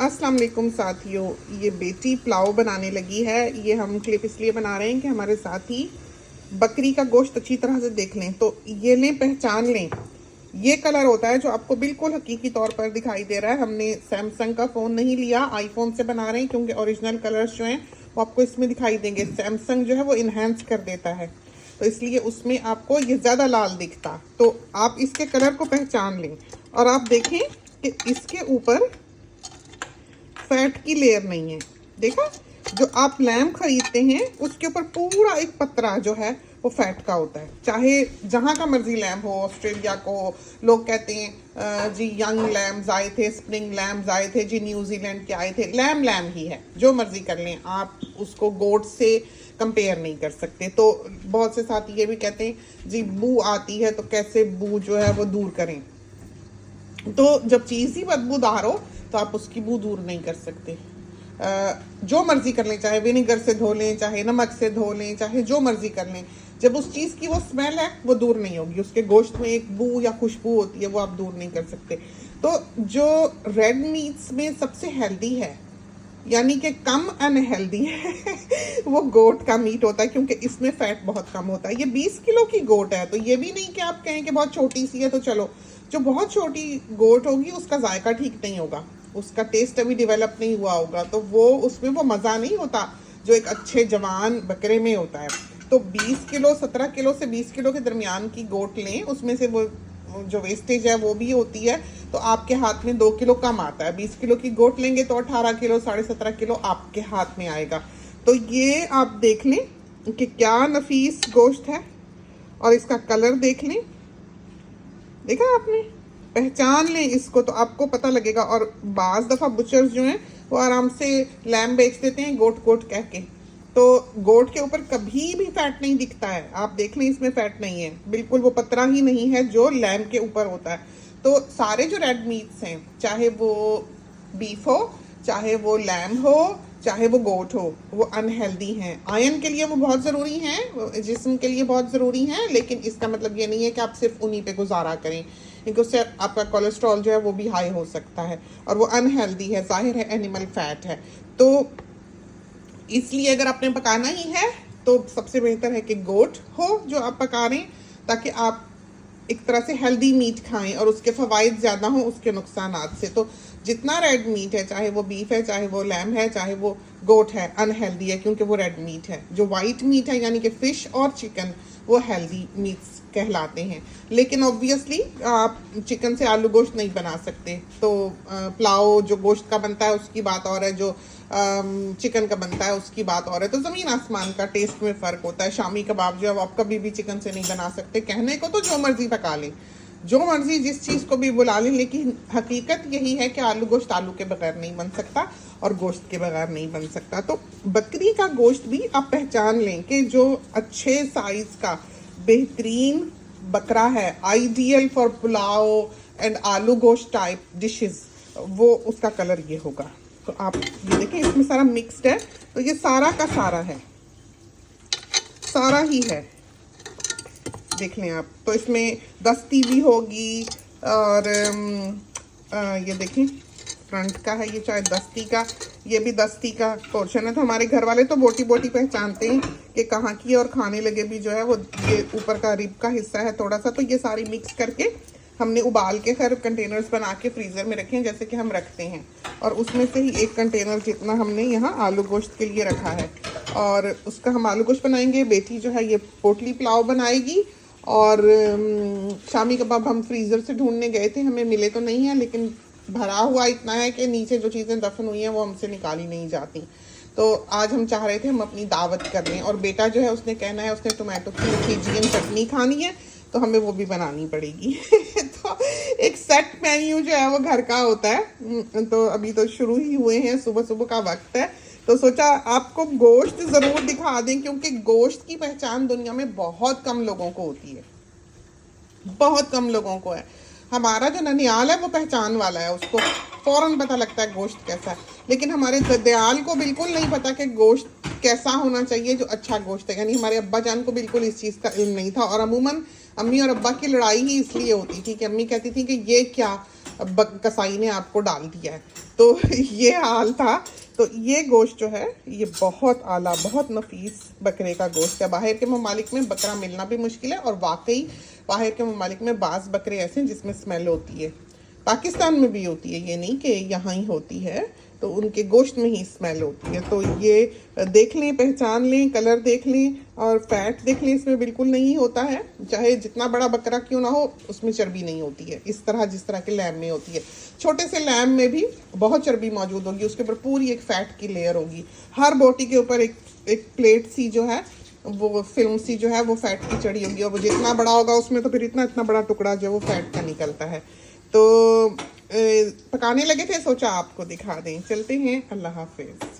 अस्सलाम वालेकुम साथियों, ये बेटी पुलाव बनाने लगी है। ये हम क्लिप इसलिए बना रहे हैं कि हमारे साथी बकरी का गोश्त अच्छी तरह से देख लें। तो ये लें, पहचान लें, ये कलर होता है जो आपको बिल्कुल हकीकी तौर पर दिखाई दे रहा है। हमने सैमसंग का फ़ोन नहीं लिया, आईफोन से बना रहे हैं क्योंकि ओरिजिनल कलर्स जो हैं वो आपको इसमें दिखाई देंगे। सैमसंग जो है वो इन्हेंस कर देता है, तो इसलिए उसमें आपको ये ज़्यादा लाल दिखता। तो आप इसके कलर को पहचान लें और आप देखें कि इसके ऊपर फैट की लेयर नहीं है। देखा, जो आप लैम्प खरीदते हैं उसके ऊपर पूरा एक पतरा जो है वो फैट का होता है। चाहे जहाँ का मर्जी लैम्प हो, ऑस्ट्रेलिया को लोग कहते हैं जी यंग लैम्स आए थे, स्प्रिंग लैम्स आए थे जी, न्यूजीलैंड के आए थे। लैम ही है, जो मर्जी कर लें, आप उसको गोट से कंपेयर नहीं कर सकते। तो बहुत से साथी ये भी कहते हैं जी बू आती है तो कैसे बू जो है वो दूर करें। तो जब चीज़ ही बदबूदार हो तो आप उसकी बू दूर नहीं कर सकते। जो मर्जी कर लें, चाहे विनेगर से धो लें, चाहे नमक से धो लें, चाहे जो मर्जी कर लें, जब उस चीज़ की वो स्मेल है वो दूर नहीं होगी। उसके गोश्त में एक बू या खुशबू होती है, वो आप दूर नहीं कर सकते। तो जो रेड मीट्स में सबसे हेल्दी है, यानी कि कम अनहेल्दी है वो गोट का मीट होता है, क्योंकि इसमें फैट बहुत कम होता है। ये 20 किलो की गोट है, तो ये भी नहीं कि आप कहें कि बहुत छोटी सी है तो चलो। जो बहुत छोटी गोट होगी उसका जायका ठीक नहीं होगा, उसका टेस्ट अभी डेवलप नहीं हुआ होगा, तो वो उसमें वो मज़ा नहीं होता जो एक अच्छे जवान बकरे में होता है। तो 20 किलो, 17 किलो से 20 किलो के दरमियान की गोट लें, उसमें से वो जो वेस्टेज है वो भी होती है, तो आपके हाथ में 2 किलो कम आता है। 20 किलो की गोट लेंगे तो 18 किलो, 17.5 किलो आपके हाथ में आएगा। तो ये आप देख लें कि क्या नफीस गोश्त है, और इसका कलर देख लें। देखा आपने, पहचान लें इसको तो आपको पता लगेगा। और बाज़ दफ़ा बुचर्स जो हैं वो आराम से लैम बेच देते हैं गोट गोट कह के, तो गोट के ऊपर कभी भी फैट नहीं दिखता है। आप देख लें, इसमें फैट नहीं है, बिल्कुल वो पतरा ही नहीं है जो लैम के ऊपर होता है। तो सारे जो रेड मीट्स हैं, चाहे वो बीफ हो, चाहे वो लैम हो, चाहे वो गोट हो, वो अनहेल्दी हैं। आयरन के लिए वो बहुत ज़रूरी हैं, जिस्म के लिए बहुत ज़रूरी हैं, लेकिन इसका मतलब ये नहीं है कि आप सिर्फ उन्हीं पे गुजारा करें, क्योंकि उससे आपका कोलेस्ट्रॉल जो है वो भी हाई हो सकता है और वो अनहेल्दी है, जाहिर है एनिमल फैट है। तो इसलिए अगर आपने पकाना ही है तो सबसे बेहतर है कि गोट हो जो आप पका रहे हैं, ताकि आप एक तरह से हेल्दी मीट खाएं और उसके फ़वाइद ज़्यादा हों उसके नुकसानात से। तो जितना रेड मीट है, चाहे वो बीफ है, चाहे वो लैम है, चाहे वो गोट है, अनहेल्दी है क्योंकि वो रेड मीट है। जो वाइट मीट है यानी कि फ़िश और चिकन, वो हेल्दी मीट्स कहलाते हैं। लेकिन ऑब्वियसली आप चिकन से आलू गोश्त नहीं बना सकते। तो पुलाव जो गोश्त का बनता है उसकी बात और है, जो चिकन का बनता है उसकी बात और है। तो ज़मीन आसमान का टेस्ट में फ़र्क होता है। शामी कबाब जो है आप कभी भी चिकन से नहीं बना सकते। कहने को तो जो मर्ज़ी पका लें, जो मर्ज़ी जिस चीज़ को भी बुला लें, लेकिन हकीकत यही है कि आलू गोश्त आलू के बगैर नहीं बन सकता और गोश्त के बगैर नहीं बन सकता। तो बकरी का गोश्त भी आप पहचान लें कि जो अच्छे साइज़ का बेहतरीन बकरा है, आइडियल फॉर पुलाव एंड आलू गोश्त टाइप डिशेस, वो उसका कलर ये होगा। तो आप ये देखें, इसमें सारा मिक्स्ड है, तो ये सारा का सारा है, सारा ही है, देख लें आप। तो इसमें दस्ती भी होगी और ये देखें फ्रंट का है, ये चाहे दस्ती का, ये भी दस्ती का पोर्शन है। तो हमारे घर वाले तो बोटी बोटी पहचानते हैं कि कहाँ की है, और खाने लगे भी जो है वो ये ऊपर का रिब का हिस्सा है थोड़ा सा। तो ये सारी मिक्स करके हमने उबाल के खैर कंटेनर्स बना के फ्रीज़र में रखे हैं, जैसे कि हम रखते हैं, और उसमें से ही एक कंटेनर जितना हमने यहाँ आलू गोश्त के लिए रखा है, और उसका हम आलू गोश्त बनाएंगे। बेटी जो है ये पोटली पुलाव बनाएगी, और शामी कबाब हम फ्रीज़र से ढूंढने गए थे, हमें मिले तो नहीं है, लेकिन भरा हुआ इतना है कि नीचे जो चीज़ें दफन हुई हैं वो हमसे निकाली नहीं जाती। तो आज हम चाह रहे थे हम अपनी दावत कर लें, और बेटा जो है उसने कहना है उसने टोमेटो की फीजियन चटनी खानी है, तो हमें वो भी बनानी पड़ेगी तो एक सेट मेन्यू जो है वो घर का होता है। तो अभी तो शुरू ही हुए हैं, सुबह सुबह का वक्त है, तो सोचा आपको गोश्त ज़रूर दिखा दें, क्योंकि गोश्त की पहचान दुनिया में बहुत कम लोगों को होती है, बहुत कम लोगों को है। हमारा जो ननियाल है वो पहचान वाला है, उसको फ़ौरन पता लगता है गोश्त कैसा है, लेकिन हमारे ददयाल को बिल्कुल नहीं पता कि गोश्त कैसा होना चाहिए जो अच्छा गोश्त है। यानी हमारे अब्बा जान को बिल्कुल इस चीज़ का इल्म नहीं था, और अमूमन अम्मी और अब्बा की लड़ाई ही इसलिए होती थी कि अम्मी कहती थी कि ये क्या कसाई ने आपको डाल दिया है। तो ये हाल था। तो ये गोश्त जो है ये बहुत आला, बहुत नफीस बकरे का गोश्त है। बाहर के ममालिक में बकरा मिलना भी मुश्किल है, और वाकई बाहर के ममालिक में बाज़ बकरे ऐसे हैं जिसमें स्मेल होती है। पाकिस्तान में भी होती है, ये नहीं कि यहाँ ही होती है, तो उनके गोश्त में ही स्मेल होती है। तो ये देख लें, पहचान लें, कलर देख लें और फैट देख लें, इसमें बिल्कुल नहीं होता है। चाहे जितना बड़ा बकरा क्यों ना हो, उसमें चर्बी नहीं होती है इस तरह जिस तरह के लैम में होती है। छोटे से लैम में भी बहुत चर्बी मौजूद होगी, उसके ऊपर पूरी एक फैट की लेयर होगी। हर बोटी के ऊपर एक प्लेट सी जो है, वो फिल्म सी जो है, वो फैट की चढ़ी होगी, और वो जितना बड़ा होगा उसमें तो फिर इतना इतना बड़ा टुकड़ा जो वो फैट का निकलता है। तो पकाने लगे थे, सोचा आपको दिखा दें। चलते हैं, अल्लाह हाफिज़।